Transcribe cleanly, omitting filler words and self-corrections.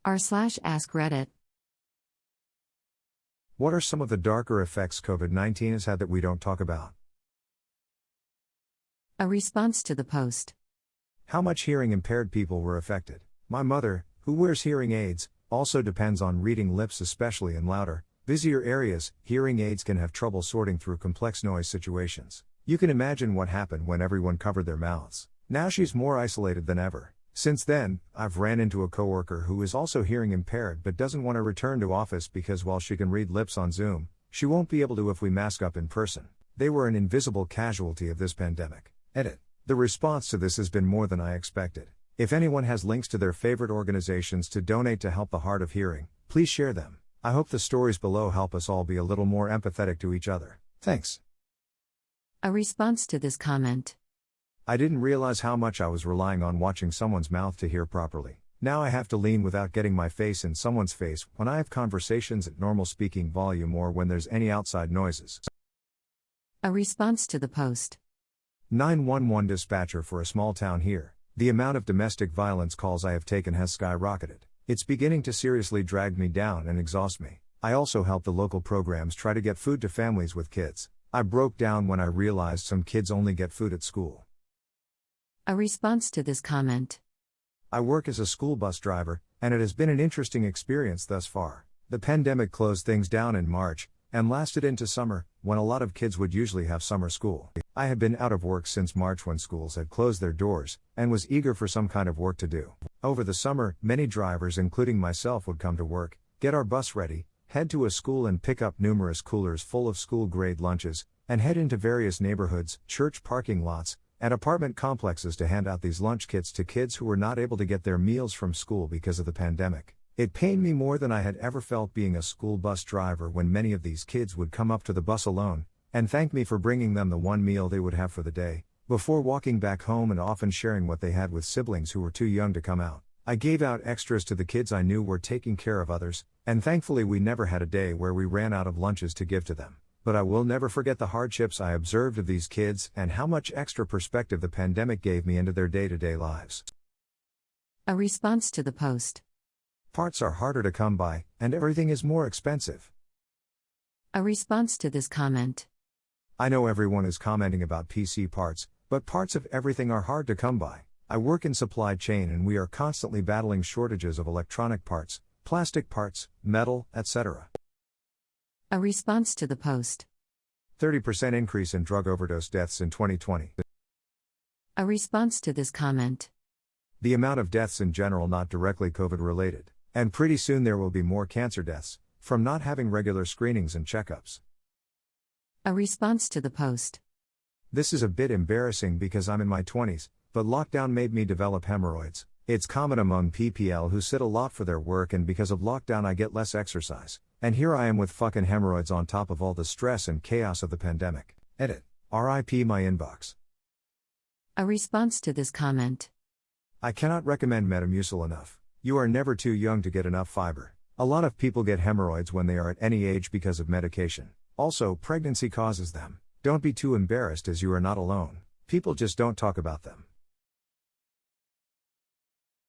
r/AskReddit. What are some of the darker effects COVID-19 has had that we don't talk about? A response to the post. How much hearing impaired people were affected? My mother, who wears hearing aids, also depends on reading lips, especially in louder, busier areas. Hearing aids can have trouble sorting through complex noise situations. You can imagine what happened when everyone covered their mouths. Now she's more isolated than ever. Since then, I've ran into a coworker who is also hearing impaired but doesn't want to return to office because while she can read lips on Zoom, she won't be able to if we mask up in person. They were an invisible casualty of this pandemic. Edit. The response to this has been more than I expected. If anyone has links to their favorite organizations to donate to help the hard of hearing, please share them. I hope the stories below help us all be a little more empathetic to each other. Thanks. A response to this comment. I didn't realize how much I was relying on watching someone's mouth to hear properly. Now I have to lean without getting my face in someone's face when I have conversations at normal speaking volume or when there's any outside noises. A response to the post. 911 dispatcher for a small town here. The amount of domestic violence calls I have taken has skyrocketed. It's beginning to seriously drag me down and exhaust me. I also help the local programs try to get food to families with kids. I broke down when I realized some kids only get food at school. A response to this comment. I work as a school bus driver, and it has been an interesting experience thus far. The pandemic closed things down in March, and lasted into summer, when a lot of kids would usually have summer school. I had been out of work since March when schools had closed their doors, and was eager for some kind of work to do. Over the summer, many drivers including myself would come to work, get our bus ready, head to a school and pick up numerous coolers full of school-grade lunches, and head into various neighborhoods, church parking lots, and apartment complexes to hand out these lunch kits to kids who were not able to get their meals from school because of the pandemic. It pained me more than I had ever felt being a school bus driver when many of these kids would come up to the bus alone, and thank me for bringing them the one meal they would have for the day, before walking back home and often sharing what they had with siblings who were too young to come out. I gave out extras to the kids I knew were taking care of others, and thankfully we never had a day where we ran out of lunches to give to them. But I will never forget the hardships I observed of these kids and how much extra perspective the pandemic gave me into their day-to-day lives. A response to the post. Parts are harder to come by, and everything is more expensive. A response to this comment. I know everyone is commenting about PC parts, but parts of everything are hard to come by. I work in supply chain and we are constantly battling shortages of electronic parts, plastic parts, metal, etc. A response to the post. 30% increase in drug overdose deaths in 2020. A response to this comment. The amount of deaths in general not directly COVID related. And pretty soon there will be more cancer deaths, from not having regular screenings and checkups. A response to the post. This is a bit embarrassing because I'm in my 20s, but lockdown made me develop hemorrhoids. It's common among PPL who sit a lot for their work, and because of lockdown I get less exercise. And here I am with fucking hemorrhoids on top of all the stress and chaos of the pandemic. Edit. RIP my inbox. A response to this comment. I cannot recommend Metamucil enough. You are never too young to get enough fiber. A lot of people get hemorrhoids when they are at any age because of medication. Also, pregnancy causes them. Don't be too embarrassed as you are not alone. People just don't talk about them.